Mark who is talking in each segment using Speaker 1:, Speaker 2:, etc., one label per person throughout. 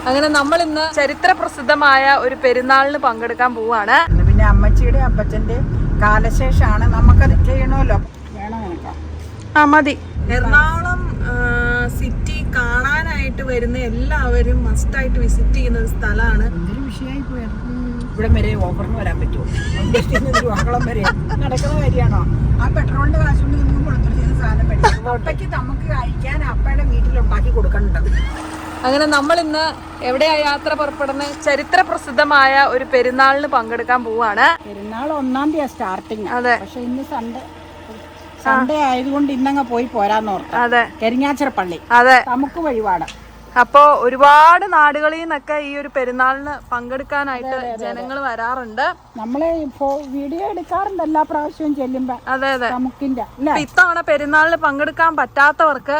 Speaker 1: അങ്ങനെ നമ്മൾ ഇന്ന് ചരിത്ര പ്രസിദ്ധമായ ഒരു പെരുന്നാളിന് പങ്കെടുക്കാൻ പോവാണ്.
Speaker 2: പിന്നെ അമ്മച്ചിയുടെ അപ്പച്ചന്റെ കാലശേഷമാണ് നമുക്കത് ചെയ്യണമല്ലോ.
Speaker 1: മതി. എറണാകുളം സിറ്റി കാണാനായിട്ട് വരുന്ന എല്ലാവരും മസ്റ്റായിട്ട് വിസിറ്റ് ചെയ്യുന്ന ഒരു സ്ഥലമാണ്.
Speaker 2: എന്തൊരു വിഷയമായി പോയത്. ഇവിടെ വരെ ഓഫറിന് വരാൻ പറ്റുമോ? മംഗളം വരെ നടക്കുന്ന കാര്യമാണോ? ആ പെട്രോളിന്റെ കാശുകൊണ്ട് നമുക്ക് കൊടുത്തിട്ട് ചെയ്യുന്ന സാധനം പഠിക്കും. അപ്പയ്ക്ക് നമുക്ക് കഴിക്കാൻ അപ്പയുടെ വീട്ടിലുണ്ടാക്കി കൊടുക്കണ്ട.
Speaker 1: അങ്ങനെ നമ്മൾ ഇന്ന് എവിടെയാ യാത്ര പുറപ്പെടുന്നത്? ചരിത്ര പ്രസിദ്ധമായ ഒരു പെരുന്നാളിന് പങ്കെടുക്കാൻ പോവാണ്.
Speaker 2: പെരുന്നാൾ 1-ാം തീയതി സ്റ്റാർട്ടിങ്.
Speaker 1: അതെ.
Speaker 2: പക്ഷെ ഇന്ന് സൺഡേ ആയതുകൊണ്ട് ഇന്നങ്ങ് പോയി പോരാന്നോർത്ത്.
Speaker 1: അതെ.
Speaker 2: കരിങ്ങാച്ചിറപ്പള്ളി.
Speaker 1: അതെ.
Speaker 2: നമുക്ക് വഴിപാട്.
Speaker 1: അപ്പോ ഒരുപാട് നാടുകളിൽ നിന്നൊക്കെ ഈ ഒരു പെരുന്നാളിന് പങ്കെടുക്കാനായിട്ട് ജനങ്ങൾ വരാറുണ്ട്.
Speaker 2: നമ്മള് വീഡിയോ എടുക്കാറുണ്ട് എല്ലാ പ്രാവശ്യവും ചെല്ലുമ്പോ.
Speaker 1: അതെ അതെ.
Speaker 2: നമുക്കിന്റെ
Speaker 1: ഇത്തവണ പെരുന്നാളിന് പങ്കെടുക്കാൻ പറ്റാത്തവർക്ക്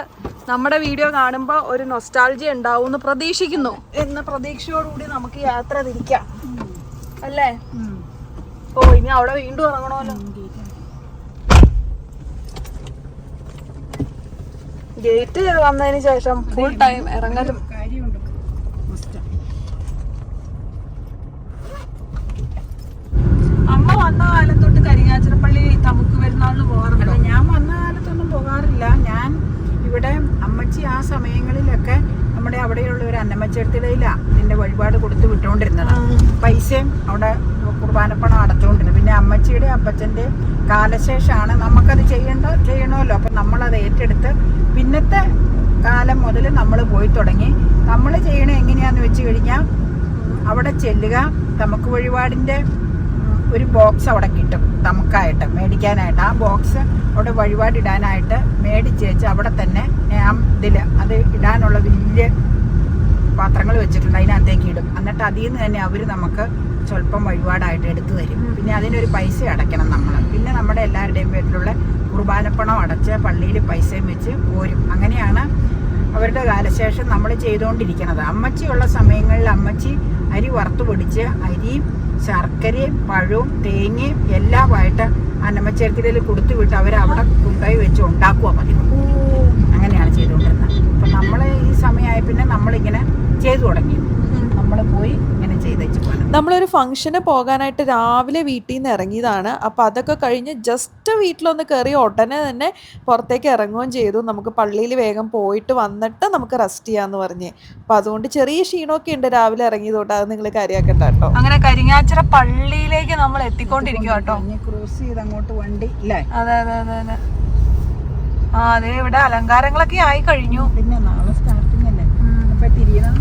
Speaker 1: നമ്മുടെ വീഡിയോ കാണുമ്പോൾ ഒരു നൊസ്റ്റാൾജിയ ഉണ്ടാവും എന്ന് പ്രതീക്ഷിക്കുന്നു. എന്ന പ്രതീക്ഷയോടുകൂടി നമുക്ക് യാത്ര തിരിക്കാം അല്ലേ? ഓ, ഇനി അവിടെ വീണ്ടും ഇറങ്ങണമല്ലോ. ഗേറ്റ് വന്നതിന് ശേഷം ഫുൾ ടൈം ഇറങ്ങലും. അമ്മ വന്ന കാലം തൊട്ട് കരിങ്ങാച്ചിറപ്പള്ളി തമുക്ക് പെരുന്നാളിന് പോകാറുണ്ടോ?
Speaker 2: ഞാൻ വന്ന കാലത്തൊന്നും പോകാറില്ല. ഞാൻ ഇവിടെ അമ്മച്ചി ആ സമയങ്ങളിലൊക്കെ നമ്മുടെ അവിടെയുള്ള ഒരു അന്നമ്മച്ചേർത്തിലയില ഇതിന്റെ വഴിപാട് കൊടുത്ത് വിട്ടുകൊണ്ടിരുന്നത്. പൈസയും അവിടെ കുർബാനപ്പണം അടച്ചുകൊണ്ടിരുന്നത്. പിന്നെ അമ്മച്ചിയുടെ അപ്പച്ചന്റെ കാലശേഷമാണ് നമുക്കത് ചെയ്യണമല്ലോ. അപ്പം നമ്മളത് ഏറ്റെടുത്ത് പിന്നത്തെ കാലം മുതൽ നമ്മൾ പോയി തുടങ്ങി. നമ്മൾ ചെയ്യണത് എങ്ങനെയാന്ന് വെച്ച് കഴിഞ്ഞാൽ അവിടെ ചെല്ലുക, തമുക്ക് വഴിപാടിന്റെ ഒരു ബോക്സ് അവിടെ കിട്ടും നമുക്കായിട്ട് മേടിക്കാനായിട്ട്. ആ ബോക്സ് അവിടെ വഴിപാടിടാനായിട്ട് മേടിച്ച് വെച്ച് അവിടെ തന്നെ അത് ഇടാനുള്ള വലിയ പാത്രങ്ങൾ വെച്ചിട്ടുണ്ട്. അതിനകത്തേക്ക് ഇടും. എന്നിട്ട് അതിൽ നിന്ന് തന്നെ അവർ നമുക്ക് സ്വല്പം വഴിപാടായിട്ട് എടുത്തു തരും. പിന്നെ അതിനൊരു പൈസ അടയ്ക്കണം നമ്മൾ. പിന്നെ നമ്മുടെ എല്ലാവരുടെയും പേരിലുള്ള കുർബാനപ്പണം അടച്ച് പള്ളിയിൽ പൈസയും വെച്ച് പോരും. അങ്ങനെയാണ് അവരുടെ കാലശേഷം നമ്മൾ ചെയ്തുകൊണ്ടിരിക്കുന്നത്. അമ്മച്ചിയുള്ള സമയങ്ങളിൽ അമ്മച്ചി അരി വറുത്ത് പൊടിച്ച് അരിയും ശർക്കരയും പഴവും തേങ്ങയും എല്ലാമായിട്ട് അന്നമ്മച്ചേർക്കരയിൽ കൊടുത്തു വിട്ട് അവരവിടെ കൊണ്ടുപോയി വെച്ച് ഉണ്ടാക്കുക മതി. അങ്ങനെയാണ് ചെയ്തുകൊണ്ടിരുന്നത്. അപ്പം നമ്മൾ ഈ സമയമായ പിന്നെ നമ്മളിങ്ങനെ ചെയ്തു തുടങ്ങി. നമ്മൾ പോയി ഇങ്ങനെ ചെയ്തേച്ച് പോകണം.
Speaker 1: നമ്മളൊരു ഫംഗ്ഷന് പോകാനായിട്ട് രാവിലെ വീട്ടിൽ നിന്ന് ഇറങ്ങിയതാണ്. അപ്പോൾ അതൊക്കെ കഴിഞ്ഞ് ജസ്റ്റ് വീട്ടിലൊന്ന് കയറി ഉടനെ തന്നെ പുറത്തേക്ക് ഇറങ്ങുകയും ചെയ്തു. നമുക്ക് പള്ളിയിൽ വേഗം പോയിട്ട് വന്നിട്ട് നമുക്ക് റെസ്റ്റ് ചെയ്യാമെന്ന് പറഞ്ഞ്. അപ്പോൾ അതുകൊണ്ട് ചെറിയ ക്ഷീണമൊക്കെ ഉണ്ട് രാവിലെ ഇറങ്ങിയതോട്ട്. അത് നിങ്ങൾ കാര്യമാക്കണ്ട കേട്ടോ. അങ്ങനെ കരിങ്ങാച്ചിറ പള്ളിയിലേക്ക് നമ്മൾ എത്തിക്കൊണ്ടിരിക്കും കേട്ടോ.
Speaker 2: ക്രോസ് ചെയ്ത് അങ്ങോട്ട് വണ്ടി ഇല്ലേ?
Speaker 1: അതെ അതെ അതെ അതെ. അതെ, ഇവിടെ അലങ്കാരങ്ങളൊക്കെ ആയി കഴിഞ്ഞു.
Speaker 2: പിന്നെ നാളെ സ്റ്റാർട്ടിങ് അല്ലേ? അപ്പൊ തിരിയണം.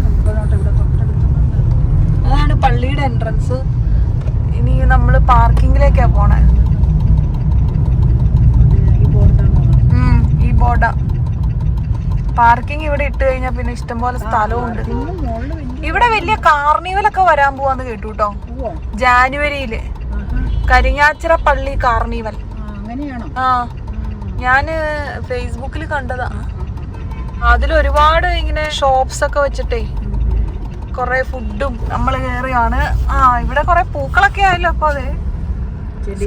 Speaker 1: അതാണ് പള്ളിയുടെ എൻട്രൻസ്. ഇനി നമ്മൾ പാർക്കിങ്ങിലേക്കാ പോണേ. ഈ ബോർഡാ പാർക്കിംഗ്. ഇവിടെ ഇട്ട് കഴിഞ്ഞാൽ പിന്നെ ഇഷ്ടംപോലെ സ്ഥലവും ഉണ്ട്. ഇവിടെ വലിയ കാർണിവലൊക്കെ വരാൻ പോവാന്ന് കേട്ടു കേട്ടോ. ജാനുവരിയില് കരിങ്ങാച്ചിറ പള്ളി കാർണിവൽ. ആ, ഞാന് ഫേസ്ബുക്കിൽ കണ്ടതാ. അതിലൊരുപാട് ഇങ്ങനെ ഷോപ്സ് ഒക്കെ വെച്ചിട്ടേ കൊറേ ഫുഡും നമ്മൾ കയറിയാണ്. ഇവിടെ കൊറേ പൂക്കളൊക്കെ ആയല്ലോ. അപ്പൊ അതെ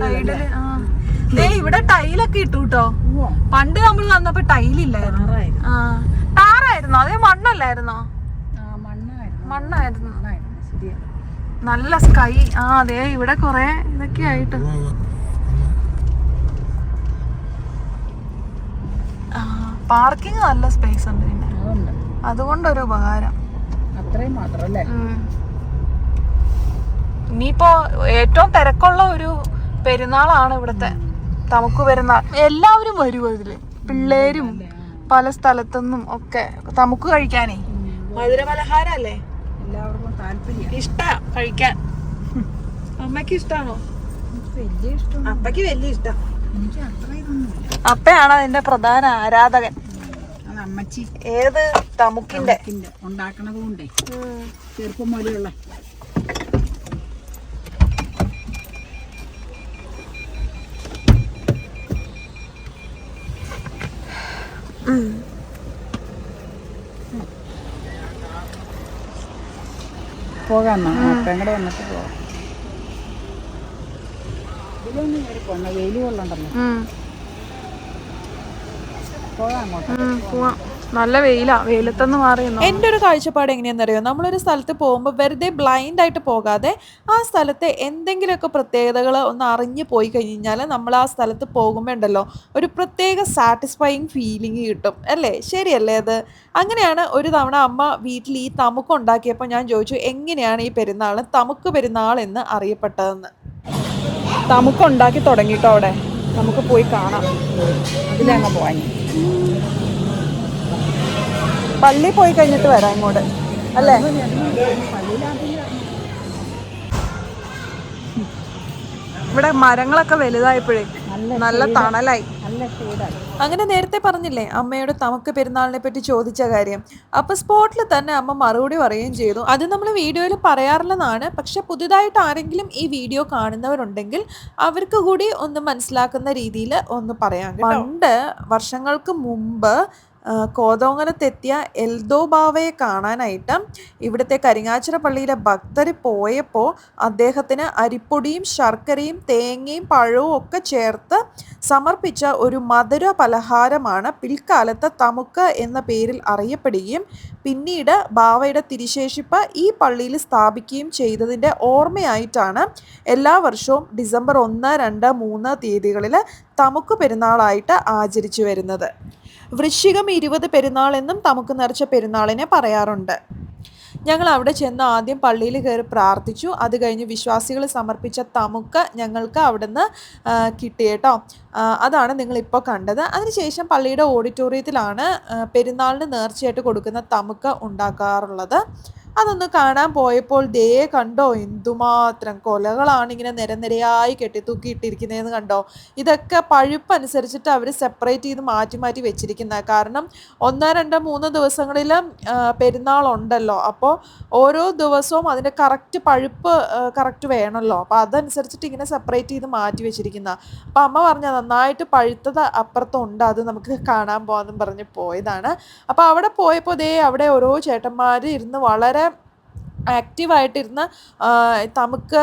Speaker 1: സൈഡില് ഇവിടെ ടൈലൊക്കെ ഇട്ടു കേട്ടോ. പണ്ട് നമ്മൾ വന്നപ്പോ ടൈലില്ലായിരുന്നു. ടാറായിരുന്നോ? അതേ മണ്ണല്ലായിരുന്നോ? മണ്ണായിരുന്നു. നല്ല സ്കൈ. അതെ, ഇവിടെ കൊറേ ഇതൊക്കെ ആയിട്ട്. പാർക്കിംഗ് നല്ല സ്പേസ് ഉണ്ട്. പിന്നെ അതുകൊണ്ടൊരു ഉപകാരം. ഇനിയിപ്പോ ഏറ്റവും തിരക്കുള്ള ഒരു പെരുന്നാളാണ് ഇവിടുത്തെ തമുക്ക് പെരുന്നാൾ. എല്ലാവരും വരും ഇതില്. പിള്ളേരും പല സ്ഥലത്തുനിന്നും ഒക്കെ തമുക്ക് കഴിക്കാനേ. മധുര പലഹാരല്ലേ
Speaker 2: എല്ലാവർക്കും താല്പര്യം.
Speaker 1: ഇഷ്ടാ കഴിക്കാൻ. അമ്മയ്ക്ക് ഇഷ്ടാണോ? അപ്പയ്ക്ക് വലിയ ഇഷ്ടം.
Speaker 2: എനിക്ക് അത്ര ഇതൊന്നുമില്ല.
Speaker 1: അപ്പയാണ് അതിന്റെ പ്രധാന ആരാധകൻ.
Speaker 2: അമ്മച്ചി
Speaker 1: ഏത് തമുക്കിന്റെ
Speaker 2: ഉണ്ടാക്കണത് കൊണ്ടേ ചെറുപ്പം പോലെയുള്ള പോകാം. പെങ്ങടെ വന്നിട്ട് പോകാം. ഇതിലൊന്നും കയറി പോന്ന വെയിൽ കൊള്ളണ്ടല്ലോ. പോകാം അങ്ങോട്ട്.
Speaker 1: നല്ല വെയിലാ, വെയിലത്തൊന്ന് മാറിയെന്നോ. എൻ്റെ ഒരു കാഴ്ചപ്പാട് എങ്ങനെയാണെന്നറിയോ, നമ്മളൊരു സ്ഥലത്ത് പോകുമ്പോൾ വെറുതെ ബ്ലൈൻഡ് ആയിട്ട് പോകാതെ ആ സ്ഥലത്തെ എന്തെങ്കിലുമൊക്കെ പ്രത്യേകതകൾ ഒന്ന് അറിഞ്ഞു പോയി കഴിഞ്ഞാൽ നമ്മൾ ആ സ്ഥലത്ത് പോകുമ്പോൾ ഉണ്ടല്ലോ ഒരു പ്രത്യേക സാറ്റിസ്ഫൈയിങ് ഫീലിംഗ് കിട്ടും അല്ലേ? ശരിയല്ലേ അത്? അങ്ങനെയാണ് ഒരു തവണ അമ്മ വീട്ടിൽ ഈ തമുക്ക് ഉണ്ടാക്കിയപ്പോൾ ഞാൻ ചോദിച്ചു എങ്ങനെയാണ് ഈ പെരുന്നാൾ തമുക്ക് പെരുന്നാൾ എന്ന് അറിയപ്പെട്ടതെന്ന്. തമുക്ക് ഉണ്ടാക്കി തുടങ്ങിയിട്ടോ അവിടെ, നമുക്ക് പോയി കാണാം.
Speaker 2: ഇതിലങ്ങ് പോവാൻ
Speaker 1: പള്ളി പോയി കഴിഞ്ഞിട്ട് വരാം ഇങ്ങോട്ട് അല്ലേ? ഇവിടെ മരങ്ങളൊക്കെ വലുതായപ്പോഴേ നല്ല തണലായി. അങ്ങനെ നേരത്തെ പറഞ്ഞില്ലേ അമ്മയോട് തമുക്ക് പെരുന്നാളിനെ പറ്റി ചോദിച്ച കാര്യം. അപ്പൊ സ്പോട്ടിൽ തന്നെ അമ്മ മറുപടി പറയുകയും ചെയ്തു. അത് നമ്മൾ വീഡിയോയിൽ പറയാറുള്ളതാണ്, പക്ഷെ പുതുതായിട്ട് ആരെങ്കിലും ഈ വീഡിയോ കാണുന്നവരുണ്ടെങ്കിൽ അവർക്ക് കൂടി ഒന്ന് മനസ്സിലാക്കുന്ന രീതിയിൽ ഒന്ന് പറയാം. പണ്ട് വർഷങ്ങൾക്ക് മുമ്പ് കോതോങ്ങലത്തെത്തിയ എൽദോ ബാവയെ കാണാനായിട്ട് ഇവിടുത്തെ കരിങ്ങാച്ചിറ പള്ളിയിലെ ഭക്തർ പോയപ്പോൾ അദ്ദേഹത്തിന് അരിപ്പൊടിയും ശർക്കരയും തേങ്ങയും പഴവും ഒക്കെ ചേർത്ത് സമർപ്പിച്ച ഒരു മധുര പലഹാരമാണ് പിൽക്കാലത്ത് തമുക്ക് എന്ന പേരിൽ അറിയപ്പെടുകയും പിന്നീട് ബാവയുടെ തിരുശേഷിപ്പ് ഈ പള്ളിയിൽ സ്ഥാപിക്കുകയും ചെയ്തതിൻ്റെ ഓർമ്മയായിട്ടാണ് എല്ലാ വർഷവും ഡിസംബർ 1, 2, 3 തീയതികളിൽ തമുക്ക് പെരുന്നാളായിട്ട് ആചരിച്ചു വരുന്നത്. വൃശ്ചികം 20 പെരുന്നാൾ എന്നും തമുക്ക് നിറച്ച പെരുന്നാളിനെ പറയാറുണ്ട്. ഞങ്ങൾ അവിടെ ചെന്ന് ആദ്യം പള്ളിയിൽ കയറി പ്രാർത്ഥിച്ചു. അത് കഴിഞ്ഞ് വിശ്വാസികൾ സമർപ്പിച്ച തമുക്ക് ഞങ്ങൾക്ക് അവിടുന്ന് കിട്ടി കേട്ടോ. അതാണ് നിങ്ങളിപ്പോൾ കണ്ടത്. അതിനുശേഷം പള്ളിയുടെ ഓഡിറ്റോറിയത്തിലാണ് പെരുന്നാളിന് നേർച്ചയായിട്ട് കൊടുക്കുന്ന തമുക്ക് ഉണ്ടാക്കാറുള്ളത്. അതൊന്ന് കാണാൻ പോയപ്പോൾ ദേ കണ്ടോ, എന്തുമാത്രം കൊലകളാണ് ഇങ്ങനെ നിരനിരയായി കെട്ടിത്തൂക്കിയിട്ടിരിക്കുന്നതെന്ന് കണ്ടോ. ഇതൊക്കെ പഴുപ്പനുസരിച്ചിട്ട് അവർ സെപ്പറേറ്റ് ചെയ്ത് മാറ്റി മാറ്റി വെച്ചിരിക്കുന്നത്. കാരണം 1, 2, 3 ദിവസങ്ങളിൽ പെരുന്നാളുണ്ടല്ലോ. അപ്പോൾ ഓരോ ദിവസവും അതിൻ്റെ കറക്റ്റ് പഴുപ്പ് കറക്റ്റ് വേണമല്ലോ. അപ്പോൾ അതനുസരിച്ചിട്ട് ഇങ്ങനെ സെപ്പറേറ്റ് ചെയ്ത് മാറ്റി വെച്ചിരിക്കുന്ന. അപ്പോൾ അമ്മ പറഞ്ഞ നന്നായിട്ട് പഴുത്തത് അപ്പുറത്തുണ്ട്, അത് നമുക്ക് കാണാൻ പോകാമെന്നും പറഞ്ഞ് പോയതാണ്. അപ്പോൾ അവിടെ പോയപ്പോൾ ദേ അവിടെ ഓരോ ചേട്ടന്മാർ ഇരുന്ന് വളരെ ആക്റ്റീവായിട്ടിരുന്ന് തമുക്ക്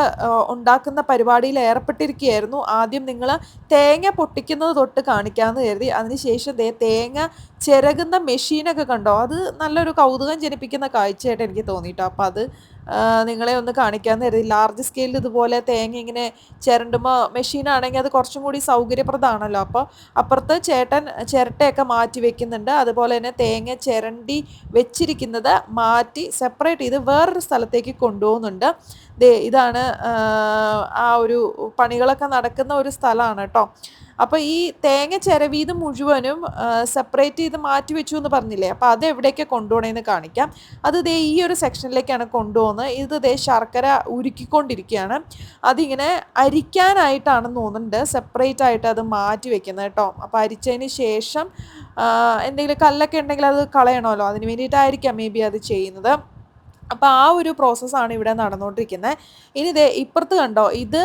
Speaker 1: ഉണ്ടാക്കുന്ന പരിപാടിയിൽ ഏർപ്പെട്ടിരിക്കുകയായിരുന്നു. ആദ്യം നിങ്ങൾ തേങ്ങ പൊട്ടിക്കുന്നത് തൊട്ട് കാണിക്കാമെന്ന് കരുതി. അതിനുശേഷം തേങ്ങ ചിരകുന്ന മെഷീനൊക്കെ കണ്ടോ, അത് നല്ലൊരു കൗതുകം ജനിപ്പിക്കുന്ന കാഴ്ചയായിട്ട് എനിക്ക് തോന്നിയിട്ടോ. അപ്പോൾ അത് നിങ്ങളെ ഒന്ന് കാണിക്കാമെന്ന് കരുതി. ലാർജ് സ്കെയിലിൽ ഇതുപോലെ തേങ്ങ ഇങ്ങനെ ചിരണ്ടുമ്പോൾ മെഷീനാണെങ്കിൽ അത് കുറച്ചും കൂടി സൗകര്യപ്രദമാണല്ലോ. അപ്പോൾ അപ്പുറത്ത് ചേട്ടൻ ചിരട്ടയൊക്കെ മാറ്റി വെക്കുന്നുണ്ട്. അതുപോലെ തന്നെ തേങ്ങ ചിരണ്ടി വെച്ചിരിക്കുന്നത് മാറ്റി സെപ്പറേറ്റ് ചെയ്ത് വേറൊരു സ്ഥലത്തേക്ക് കൊണ്ടുപോകുന്നുണ്ട്. ഇതാണ് ആ ഒരു പണികളൊക്കെ നടക്കുന്ന ഒരു സ്ഥലമാണ് കേട്ടോ. അപ്പോൾ ഈ തേങ്ങ ചിരവീത് മുഴുവനും സെപ്പറേറ്റ് ചെയ്ത് മാറ്റി വെച്ചു എന്ന് പറഞ്ഞില്ലേ, അപ്പോൾ അത് എവിടേക്ക് കൊണ്ടുപോകണമെന്ന് കാണിക്കാം. അത് ഈ ഒരു സെക്ഷനിലേക്കാണ് കൊണ്ടുപോകുന്നത്. ഇത് ശർക്കര ഉരുക്കിക്കൊണ്ടിരിക്കുകയാണ്. അതിങ്ങനെ അരിക്കാനായിട്ടാണെന്ന് തോന്നുന്നുണ്ട് സെപ്പറേറ്റ് ആയിട്ട് അത് മാറ്റി വെക്കുന്നത് കേട്ടോ. അപ്പോൾ അരിച്ചതിന് ശേഷം എന്തെങ്കിലും കല്ലൊക്കെ ഉണ്ടെങ്കിൽ അത് കളയണമല്ലോ, അതിന് വേണ്ടിയിട്ടായിരിക്കാം മേ ബി അത് ചെയ്യുന്നത്. അപ്പോൾ ആ ഒരു പ്രോസസ്സാണ് ഇവിടെ നടന്നുകൊണ്ടിരിക്കുന്നത്. ഇനി ഇപ്പുറത്ത് കണ്ടോ, ഇത്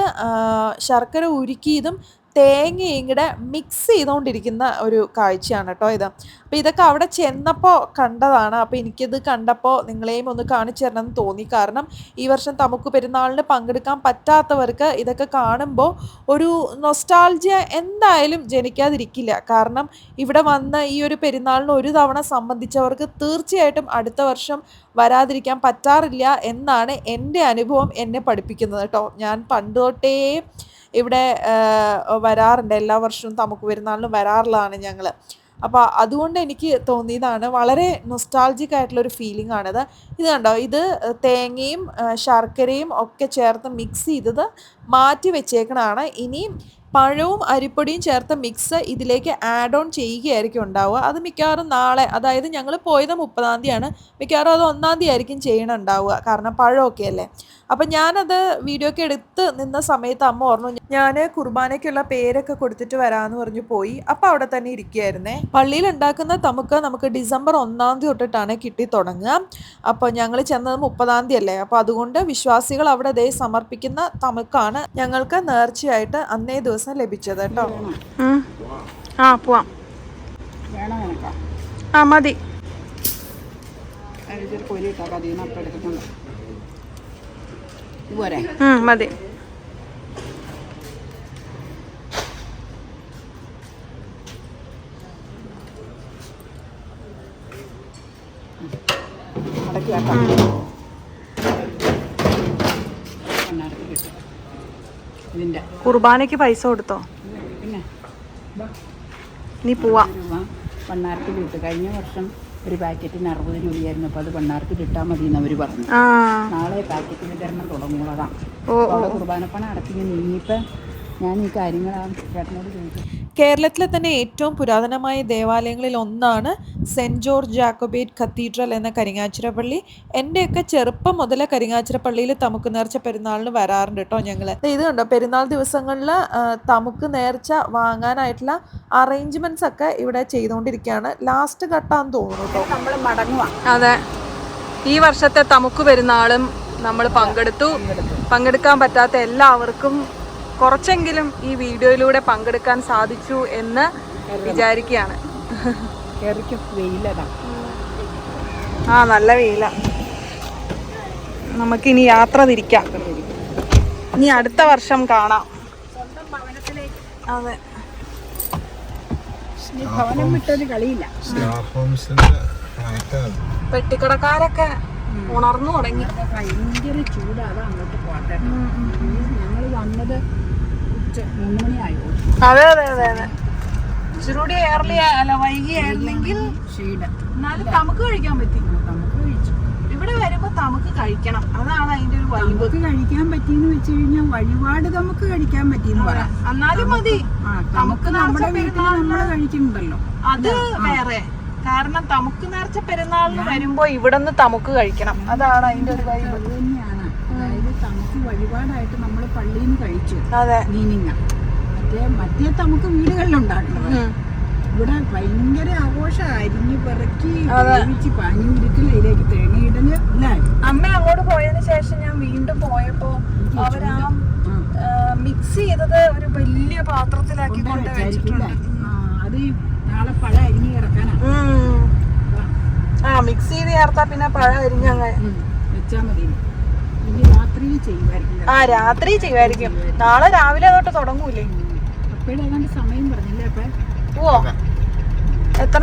Speaker 1: ശർക്കര ഉരുക്കിയതും തേങ്ങയും കൂടെ മിക്സ് ചെയ്തുകൊണ്ടിരിക്കുന്ന ഒരു കാഴ്ചയാണ് കേട്ടോ ഇത്. അപ്പോൾ ഇതൊക്കെ അവിടെ ചെന്നപ്പോൾ കണ്ടതാണ്. അപ്പോൾ എനിക്കിത് കണ്ടപ്പോൾ നിങ്ങളെയും ഒന്ന് കാണിച്ചു തരണമെന്ന് തോന്നി. കാരണം ഈ വർഷം തമുക്ക് പെരുന്നാളിന് പങ്കെടുക്കാൻ പറ്റാത്തവർക്ക് ഇതൊക്കെ കാണുമ്പോൾ ഒരു നൊസ്റ്റാൾജിയ എന്തായാലും ജനിക്കാതിരിക്കില്ല. കാരണം ഇവിടെ വന്ന് ഈ ഒരു പെരുന്നാളിന് ഒരു തവണ സംബന്ധിച്ചവർക്ക് തീർച്ചയായിട്ടും അടുത്ത വർഷം വരാതിരിക്കാൻ പറ്റാറില്ല എന്നാണ് എൻ്റെ അനുഭവം എന്നെ പഠിപ്പിക്കുന്നത് കേട്ടോ. ഞാൻ പണ്ട് തൊട്ടേ ഇവിടെ വരാറുണ്ട്, എല്ലാ വർഷവും തമുക്ക് പെരുന്നാളിനും വരാറുള്ളതാണ് ഞങ്ങൾ. അപ്പോൾ അതുകൊണ്ട് എനിക്ക് തോന്നിയതാണ്, വളരെ നൊസ്റ്റാൾജിക് ആയിട്ടുള്ളൊരു ഫീലിംഗ് ആണിത്. ഇത് കണ്ടോ, ഇത് തേങ്ങയും ശർക്കരയും ഒക്കെ ചേർത്ത് മിക്സ് ചെയ്തത് മാറ്റി വെച്ചേക്കണതാണ്. ഇനിയും പഴവും അരിപ്പൊടിയും ചേർത്ത മിക്സ് ഇതിലേക്ക് ആഡ് ഓൺ ചെയ്യുകയായിരിക്കും ഉണ്ടാവുക. അത് മിക്കവാറും നാളെ, അതായത് ഞങ്ങൾ പോയത് 30-ാം തീയതിയാണ്, മിക്കവാറും അത് 1-ാം തീയതി ആയിരിക്കും ചെയ്യണുണ്ടാവുക. കാരണം പഴമൊക്കെ അല്ലേ. അപ്പം ഞാനത് വീഡിയോ ഒക്കെ എടുത്ത് നിന്ന സമയത്ത് അമ്മ പറഞ്ഞു ഞാൻ കുർബാനയ്ക്കുള്ള പേരൊക്കെ കൊടുത്തിട്ട് വരാമെന്ന് പറഞ്ഞു പോയി. അപ്പം അവിടെ തന്നെ ഇരിക്കുകയായിരുന്നേ. പള്ളിയിൽ ഉണ്ടാക്കുന്ന തമുക്ക് നമുക്ക് ഡിസംബർ 1-ാം തീയതി തൊട്ടിട്ടാണ് കിട്ടി തുടങ്ങുക. അപ്പോൾ ഞങ്ങൾ ചെന്നത് 30-ാം തീയതി അല്ലേ. അപ്പോൾ അതുകൊണ്ട് വിശ്വാസികൾ അവിടെ സമർപ്പിക്കുന്ന തമുക്കാണ് ഞങ്ങൾക്ക് നേർച്ചയായിട്ട് അന്നേ ദിവസം ലഭിച്ചത് കേട്ടോ. പോവാം. മതി. മതി.
Speaker 2: വൃത്തിയാക്കാം. മണ്ണാർത്തിൽ കിട്ടും ഇതിൻ്റെ.
Speaker 1: കുർബാനയ്ക്ക് പൈസ കൊടുത്തോ?
Speaker 2: പിന്നെ
Speaker 1: നീ പോവാ.
Speaker 2: രൂപ മണ്ണാർത്തിൽ ഇട്ട്. കഴിഞ്ഞ വർഷം ഒരു പാക്കറ്റിന് 60 രൂപയായിരുന്നു. അപ്പോൾ അത് മണ്ണാർത്തിൽ ഇട്ടാൽ മതി എന്ന് അവർ പറഞ്ഞു. നാളെ പാക്കറ്റ് വിതരണം തുടങ്ങുന്നതാണ്. അവിടെ കുർബാനപ്പണം അടച്ചിങ്ങനെ നീങ്ങിയപ്പോൾ ഞാൻ ഈ കാര്യങ്ങൾ ആ ചേട്ടനോട് ചോദിച്ചു.
Speaker 3: കേരളത്തിലെ തന്നെ ഏറ്റവും പുരാതനമായ ദേവാലയങ്ങളിൽ ഒന്നാണ് സെൻറ്റ് ജോർജ് ജാക്കോബേറ്റ് കത്തീഡ്രൽ എന്ന കരിങ്ങാച്ചിറ പള്ളി. എൻ്റെയൊക്കെ ചെറുപ്പം മുതലേ കരിങ്ങാച്ചിറ പള്ളിയിൽ തമുക്ക് നേർച്ച പെരുന്നാളിന് വരാറുണ്ട് കേട്ടോ ഞങ്ങൾ. ഇത് കണ്ടോ, പെരുന്നാൾ ദിവസങ്ങളിൽ തമുക്ക് നേർച്ച വാങ്ങാനായിട്ടുള്ള അറേഞ്ച്മെൻറ്റ്സ് ഒക്കെ ഇവിടെ ചെയ്തുകൊണ്ടിരിക്കുകയാണ്. ലാസ്റ്റ് ഘട്ടമാണെന്ന് തോന്നുന്നു കേട്ടോ.
Speaker 2: നമ്മൾ മടങ്ങുക.
Speaker 1: അതെ, ഈ വർഷത്തെ തമുക്ക് പെരുന്നാളും നമ്മൾ പങ്കെടുക്കാൻ പറ്റാത്ത എല്ലാവർക്കും കുറച്ചെങ്കിലും ഈ വീഡിയോയിലൂടെ പങ്കെടുക്കാൻ സാധിച്ചു എന്ന് വിചാരിക്കുകയാണ്. നല്ല വെയില. നമുക്കിനി യാത്ര തിരിക്കാം. ഇനി അടുത്ത വർഷം കാണാം. അതെ,
Speaker 2: ഭവനം വിട്ടൊരു കളിയില്ല.
Speaker 1: പെട്ടിക്കടക്കാരൊക്കെ ഉണർന്നു തുടങ്ങി.
Speaker 2: ഭയങ്കര ചൂടാണ്. അങ്ങോട്ട് പോട്ടെ. ഞങ്ങൾ വന്നത് 3 മണിയായോ?
Speaker 1: അതെ അതെ അതെ അതെ. ഇച്ചിരൂടി വൈകിയായിരുന്നെങ്കിൽ എന്നാലും തമുക്ക് കഴിക്കാൻ പറ്റി.
Speaker 2: നമുക്ക് കഴിച്ചു.
Speaker 1: ഇവിടെ വരുമ്പോ തമുക്ക് കഴിക്കണം. അതാണ് അതിന്റെ ഒരു വൈബ്.
Speaker 2: നമുക്ക് കഴിക്കാൻ പറ്റിയെന്ന് വെച്ച് കഴിഞ്ഞാൽ വഴിപാട് നമുക്ക് കഴിക്കാൻ പറ്റിയെന്ന് പറയാം.
Speaker 1: എന്നാലും മതി.
Speaker 2: നമുക്ക് നമ്മുടെ വീട്ടിൽ നമ്മൾ കഴിക്കുന്നുണ്ടല്ലോ.
Speaker 1: അത് വേറെ. കാരണം തമുക്ക് നേർച്ച പെരുന്നാളിന് വരുമ്പോ ഇവിടെ നിന്ന് തമുക്ക് കഴിക്കണം. അതാണ് അതിന്റെ ഒരു വൈബ്.
Speaker 2: അത് തന്നെയാണ്. അതായത് തമുക്ക് വഴിപാടായിട്ട് നമ്മൾ പള്ളിയിൽ നിന്ന് കഴിച്ചു.
Speaker 1: അതെ,
Speaker 2: മീനിങ്ങ. മറ്റേ തമുക്ക് വീടുകളിലുണ്ടാക്കുന്നത്. ഇവിടെ ഭയങ്കര ആഘോഷം. അരിഞ്ഞ് പിറക്കി വേവിച്ച് പാഞ്ഞുരുക്കിൽ അതിലേക്ക് തേങ്ങയിടല് അല്ലേ.
Speaker 1: അമ്മ അങ്ങോട്ട് പോയതിനു ശേഷം ഞാൻ വീണ്ടും പോയപ്പോ അവരാ മിക്സ് ചെയ്തത് ഒരു വലിയ പാത്രത്തിലാക്കി കൊണ്ട് വെച്ചിട്ടുണ്ട്.
Speaker 2: അത് നാളെ പഴം അരിഞ്ഞ് കിടക്കാനാണ്.
Speaker 1: മിക്സ് ചെയ്ത് ചേർത്താ പിന്നെ പഴം അരിഞ്ഞ് അങ്ങനെ
Speaker 2: വെച്ചാൽ മതി. ഇനി രാത്രിയിൽ ചെയ്യുമായിരിക്കും.
Speaker 1: രാത്രി ചെയ്യുമായിരിക്കും. നാളെ രാവിലെ തൊട്ട് തുടങ്ങൂലേ?
Speaker 2: അപ്പോഴും ഏതാണ്ട് സമയം പറഞ്ഞില്ലേ? അപ്പൊ
Speaker 1: പോവോ? എത്ര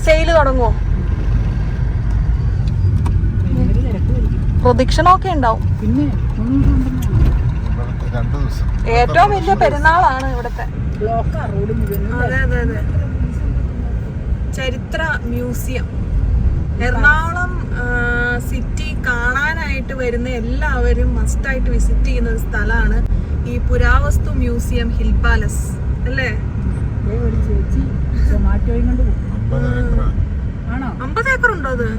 Speaker 1: സെയില് തുടങ്ങുവോ? പ്രദക്ഷിണമൊക്കെ ഉണ്ടാവും.
Speaker 2: പിന്നെ
Speaker 1: ഏറ്റവും വലിയ പെരുന്നാളാണ് ഇവിടത്തെ. അതെ അതെ അതെ. ചരിത്ര മ്യൂസിയം എറണാകുളം സിറ്റി കാണാനായിട്ട് വരുന്ന എല്ലാവരും മസ്റ്റായിട്ട് വിസിറ്റ് ചെയ്യുന്ന ഒരു സ്ഥലമാണ് ഈ പുരാവസ്തു മ്യൂസിയം ഹിൽ പാലസ് അല്ലേ?
Speaker 2: ഒരു ചേച്ചി ടൊമാറ്റോയും കൊണ്ട് ആണോ?
Speaker 1: 50 ഏക്കർ ഉണ്ടോ അത്?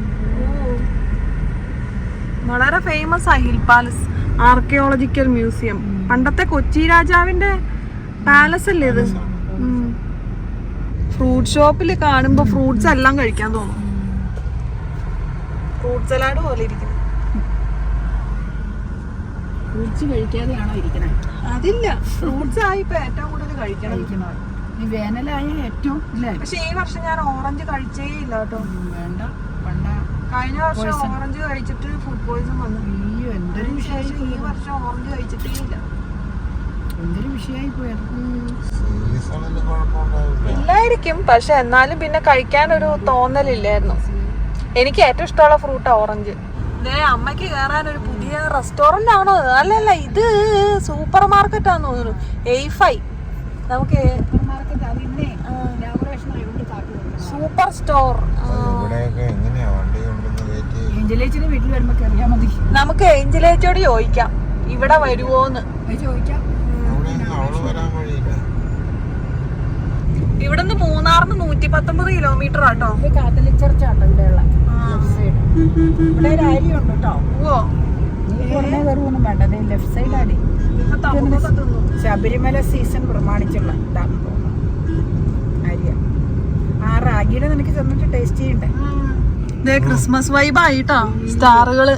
Speaker 1: വളരെ ഫേമസ് ആ ഹിൽ പാലസ് ആർക്കിയോളജിക്കൽ മ്യൂസിയം. പണ്ടത്തെ കൊച്ചി രാജാവിന്റെ പാലസ് അല്ലേ ഇത്? ഫ്രൂട്ട് ഷോപ്പിൽ കാണുമ്പോ ഫ്രൂട്ട്സ് എല്ലാം കഴിക്കാൻ തോന്നും. ഫ്രൂട്ട് സലാഡ് പോലെ ഇരിക്കും.
Speaker 2: ഫ്രൂട്ട്സ് കഴിക്കാതെയാണോ ഇരിക്കണേ?
Speaker 1: അതില്ല, ഫ്രൂട്ട്സ് ആയി ഇപ്പൊ ഏറ്റവും കൂടുതൽ കഴിക്കണം.
Speaker 2: ഈ വേനലായ ഏറ്റവും ഇല്ലേ?
Speaker 1: പക്ഷെ ഈ വർഷം ഞാൻ ഓറഞ്ച് കഴിച്ചേ ഇല്ല കേട്ടോ.
Speaker 2: വേണ്ട, പണ്ട
Speaker 1: കഴിഞ്ഞ വർഷം ഓറഞ്ച് കഴിച്ചിട്ട് ഫുഡ് പോയിസൺ വന്നു.
Speaker 2: അയ്യോ, എന്തൊരു വിഷയം.
Speaker 1: ഈ വർഷം ഓറഞ്ച് കഴിച്ചിട്ടേ ഇല്ല.
Speaker 2: എന്തൊരു വിഷയമായി പോയത്.
Speaker 1: ഇല്ലായിരിക്കും, പക്ഷെ എന്നാലും പിന്നെ കഴിക്കാൻ ഒരു തോന്നലില്ലായിരുന്നു. എനിക്ക് ഏറ്റവും ഇഷ്ടമുള്ള ഫ്രൂട്ടാ ഓറഞ്ച്. അമ്മയ്ക്ക് കയറാൻ ഒരു പുതിയ റെസ്റ്റോറന്റ് ആണോ? അല്ലല്ല, ഇത് സൂപ്പർ മാർക്കറ്റ് ആണെന്ന് തോന്നുന്നു. A5 നമുക്ക് സൂപ്പർ സ്റ്റോർ.
Speaker 2: വീട്ടിൽ വരുമ്പോ അറിയാൻ മതി.
Speaker 1: നമുക്ക് ഏഞ്ചലേച്ചോട് ചോദിക്കാം ഇവിടെ വരുവോന്ന്.
Speaker 2: ചോദിക്കാം.
Speaker 1: ഇവിടുന്ന് മൂന്നാറിന് 119 കിലോമീറ്റർ ആട്ടോ.
Speaker 2: കാത്തലിക് ചർച്ച് ആട്ടോ ഇവിടെയുള്ള. ഇവിടെ ഒരു അരി ഉണ്ട് കേട്ടോ. കയറുമൊന്നും വേണ്ട. ലെഫ്റ്റ് സൈഡ് അരി. ശബരിമല സീസൺ പ്രമാണിച്ചുള്ള ഇതാന്ന് തോന്നുന്നു അരിയ. ആ റാഗിയുടെ നിനക്ക് ചെന്നിട്ട് ടേസ്റ്റ് ചെയ്യണ്ടേ?
Speaker 1: ക്രിസ്മസ് വൈബ് ആയിട്ടോ. സ്റ്റാറുകള്,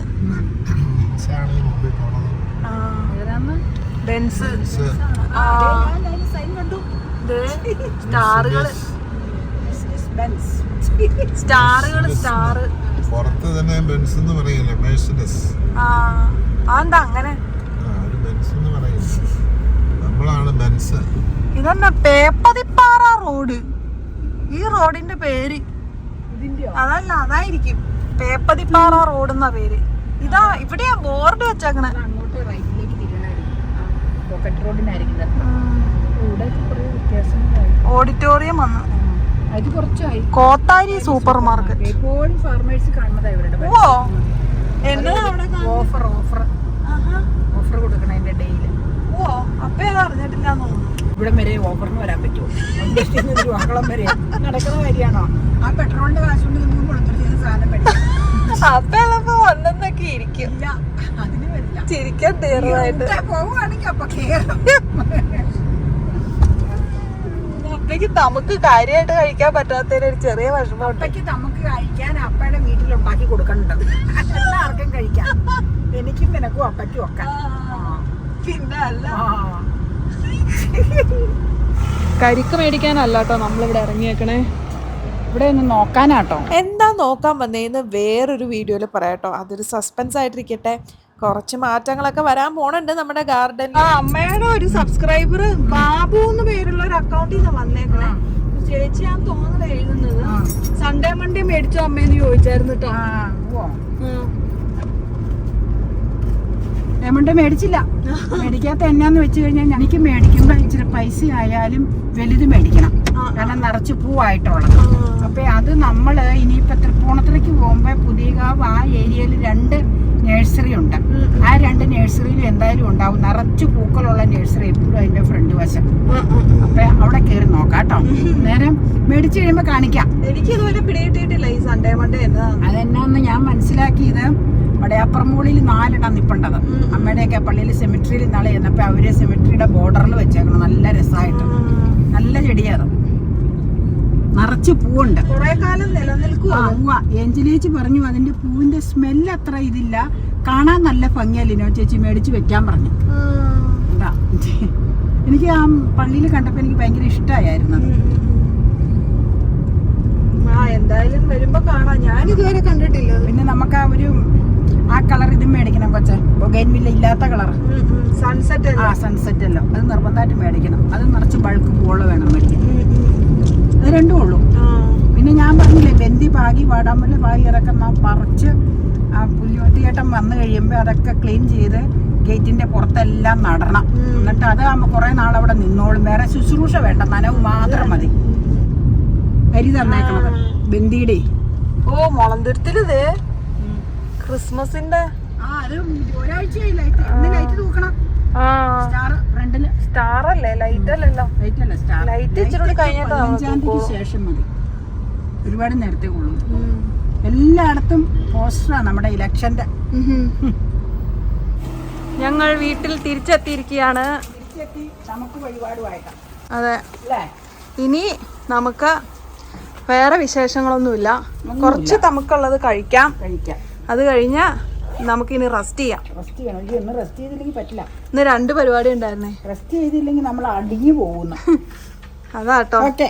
Speaker 1: ബെൻസ്, സ്റ്റാറുകള്, സ്റ്റാറ്
Speaker 4: പുറത്ത് തന്നെ ബെൻസ് എന്ന് പറയില്ല, മെഴ്സിഡസ്.
Speaker 1: അതെന്താ അങ്ങനെ?
Speaker 4: നമ്മളാണ് ബെൻസ്.
Speaker 1: ഇതെന്നാ പേപ്പതിപ്പാറ റോഡ്? ഈ റോഡിന്റെ പേര് അതല്ല, അതായിരിക്കും. പേപ്പതിപ്പാറ റോഡ് എന്നാ പേര്. ഇതാ ഇവിടെയാ ബോർഡ് വെച്ചേക്കണേ.
Speaker 2: അങ്ങോട്ട് റൈറ്റിലേക്ക് തിരിയണായിരിക്കും, പോക്കറ്റ് റോഡിനായിരിക്കും. ഇവിടെ കുറെ വ്യത്യാസങ്ങളായി.
Speaker 1: ഓഡിറ്റോറിയം വന്നു.
Speaker 2: അത് കുറച്ചായി.
Speaker 1: Kothari super market.
Speaker 2: എപ്പോഴും ഫാർമേഴ്സ് കാണുന്നതാ ഇവരുടെ.
Speaker 1: ഓ എന്നതാ അവിടെ
Speaker 2: ഓഫർ ഓഫർ ഓഫർ കൊടുക്കണതിന്റെ ഡേയില്.
Speaker 1: ഓ അപ്പൊ ഏതാ അറിഞ്ഞിട്ടില്ലാന്ന് തോന്നുന്നു.
Speaker 2: ഇവിടെ വരെ ഓഫറിന് വരാൻ പറ്റുമോ? വാക്കളം വരെ നടക്കുന്ന കാര്യമാണോ? ആ പെട്രോളിന്റെ കാശ് കൊണ്ട് നമുക്ക് കൊടുത്തിട്ട് സാധനം പറ്റും.
Speaker 1: അപ്പൊ എളുപ്പം വന്നെന്നൊക്കെ ഇരിക്കും.
Speaker 2: ഇല്ല, അതിന് വരില്ല.
Speaker 1: ചിരിക്കാൻ തീർച്ചയായിട്ട്
Speaker 2: പോവുകയാണെങ്കിൽ അപ്പൊ കേറും.
Speaker 1: അപ്പേക്ക് നമുക്ക് കാര്യമായിട്ട് കഴിക്കാൻ പറ്റാത്തതിന് ഒരു ചെറിയ വിഷമം.
Speaker 2: അപ്പയ്ക്ക് നമുക്ക് കഴിക്കാൻ അപ്പയുടെ വീട്ടിലുണ്ടാക്കി കൊടുക്കണ്ട. എല്ലാവർക്കും കഴിക്കാം. എനിക്കും നിനക്കും അപ്പയ്ക്കും ഒക്കെ.
Speaker 1: പിന്നെ അല്ല
Speaker 5: കരിക്ക് മേടിക്കാനല്ല കേട്ടോ നമ്മളിവിടെ ഇറങ്ങിയേക്കണേ, ഇവിടെ ഒന്ന് നോക്കാനാട്ടോ.
Speaker 3: എന്താ നോക്കാൻ വന്നേന്ന് വേറൊരു വീഡിയോയിൽ പറയാട്ടോ, അതൊരു സസ്പെൻസ് ആയിട്ടിരിക്കട്ടെ. കുറച്ച് മാറ്റങ്ങളൊക്കെ വരാൻ പോണുണ്ട് നമ്മുടെ ഗാർഡൻ.
Speaker 1: അമ്മയുടെ ഒരു സബ്സ്ക്രൈബർ ബാബു എന്ന് പേരുള്ള ഒരു അക്കൗണ്ടിൽ നിന്ന് വന്നേക്കണേ. ചേച്ചിയാന്ന് തോന്നുന്നത് എഴുതുന്നത്. സൺഡേ മൺഡേ മേടിച്ചോ അമ്മേന്ന് ചോദിച്ചായിരുന്നു കേട്ടോ.
Speaker 2: എമൗണ്ട് മേടിച്ചില്ല. മേടിക്കാത്ത എന്നാന്ന് വെച്ച് കഴിഞ്ഞാൽ എനിക്ക് മേടിക്കുമ്പോ ഇച്ചിരി പൈസ ആയാലും വലുത് മേടിക്കണം, കാരണം നിറച്ച് പൂവായിട്ടുള്ളത്. അപ്പൊ അത് നമ്മള് ഇനിയിപ്പൊ തൃപ്പൂണിത്തുറയ്ക്ക് പോകുമ്പോ പുതിയകാവ് ആ ഏരിയയിൽ 2 നഴ്സറി ഉണ്ട്. ആ 2 നഴ്സറിയിൽ എന്തായാലും ഉണ്ടാവും നിറച്ച് പൂക്കളുള്ള നഴ്സറി, എപ്പോഴും അതിന്റെ ഫ്രണ്ട് വശം. അപ്പൊ അവിടെ കയറി നോക്കാട്ടോ. നേരം മേടിച്ചു കഴിയുമ്പോ കാണിക്കാം.
Speaker 1: എനിക്ക് ഇതുവരെ പിടികിട്ടിയിട്ടില്ല ഈ സൺഡേ മൺഡേ എന്നതാ.
Speaker 2: അതെന്നാന്ന് ഞാൻ മനസ്സിലാക്കിയത്, വടയാപ്പുറമൂളിൽ 4 നിപ്പുണ്ടത്. അമ്മയുടെയൊക്കെ പള്ളിയിൽ സെമിട്രിയിൽ നാളെ ചെന്നപ്പോ അവര് സെമിട്രിയുടെ ബോർഡറിൽ വെച്ചേക്കണം. നല്ല രസമായിട്ട്, നല്ല ചെടിയത്, നിറച്ച് പൂവുണ്ട്.
Speaker 1: കുറെ കാലം നിലനിൽക്കുക.
Speaker 2: ഏഞ്ചലേച്ചി പറഞ്ഞു അതിന്റെ പൂവിന്റെ സ്മെല്ല് അത്ര ഇതില്ല, കാണാൻ നല്ല ഭംഗിയല്ലിനോ ചേച്ചി, മേടിച്ച് വെക്കാൻ പറഞ്ഞു. എനിക്ക് ആ പള്ളിയിൽ കണ്ടപ്പോ എനിക്ക് ഭയങ്കര ഇഷ്ടമായിരുന്നു.
Speaker 1: എന്തായാലും വരുമ്പോ കാണാം. ഞാൻ ഇതുവരെ കണ്ടിട്ടില്ല.
Speaker 2: പിന്നെ നമുക്ക് ആ കളർ ഇതും മേടിക്കണം കൊച്ചെ, ബൊഗൈൻവില്ല ഇല്ലാത്ത കളർ.
Speaker 1: സൺസെറ്റ്
Speaker 2: സൺസെറ്റ് അല്ലോ, അത് നിർബന്ധമായിട്ട് മേടിക്കണം. അത് നിറച്ച് ബൾക്ക് പൂള് വേണം മേടിക്കാൻ. അത് 2 ഉള്ളൂ. പിന്നെ ഞാൻ പറഞ്ഞില്ലേ, ബന്ദി പാകി വാടാമ്പല് പാകി ഇറക്കുന്ന പറിച്ച് പുല്ലുവത്തിയേട്ടൻ വന്നു കഴിയുമ്പോ അതൊക്കെ ക്ലീൻ ചെയ്ത് ഗേറ്റിന്റെ പുറത്തെല്ലാം നടണം. എന്നിട്ട് അതാകുമ്പോ കുറെ നാളവിടെ നിന്നോളും. വേറെ ശുശ്രൂഷ വേണ്ട, നനവ് മാത്രം മതി. അരി തന്നേക്കണത് ബന്ദിയുടെ.
Speaker 1: ഓ മുളന്തുരുത്തിലിത് ക്രിസ്മസിന്റെ
Speaker 2: അത് ഒരാഴ്ചയായി ലൈറ്റ് തൂക്കണം. സ്റ്റാർ ഫ്രണ്ടില്.
Speaker 1: സ്റ്റാർ അല്ലേ, ലൈറ്റ് അല്ലല്ലോ.
Speaker 2: ലൈറ്റ് അല്ല, സ്റ്റാർ.
Speaker 1: ലൈറ്റ് ഇച്ചിരി കഴിഞ്ഞിട്ട്
Speaker 2: 15-ാം തീയതിക്ക് ശേഷം മതി, ഒരുപാട് നേരത്തെ കൊള്ളൂ. എല്ലായിടത്തും പോസ്റ്ററാ നമ്മുടെ ഇലക്ഷന്റെ.
Speaker 1: ഞങ്ങൾ വീട്ടിൽ തിരിച്ചെത്തിയിരിക്കുകയാണ്.
Speaker 2: നമുക്ക് വഴിപാടുമായിട്ടാ.
Speaker 1: അതെ,
Speaker 2: അല്ലേ?
Speaker 1: ഇനി നമുക്ക് വേറെ വിശേഷങ്ങളൊന്നുമില്ല. കുറച്ച് നമുക്കുള്ളത് കഴിക്കാം. അത് കഴിഞ്ഞാ നമുക്കിനി റെസ്റ്റ് ചെയ്യാം.
Speaker 2: റെസ്റ്റ് ചെയ്യണം. ഇന്ന് റെസ്റ്റ് ചെയ്തില്ലെങ്കിൽ പറ്റില്ല.
Speaker 1: ഇന്ന് 2 പരിപാടി ഉണ്ടായിരുന്നേ.
Speaker 2: റെസ്റ്റ് ചെയ്തില്ലെങ്കിൽ നമ്മൾ അടിഞ്ഞു പോകുന്നു.
Speaker 1: അതാട്ടോ.
Speaker 2: ഓക്കെ.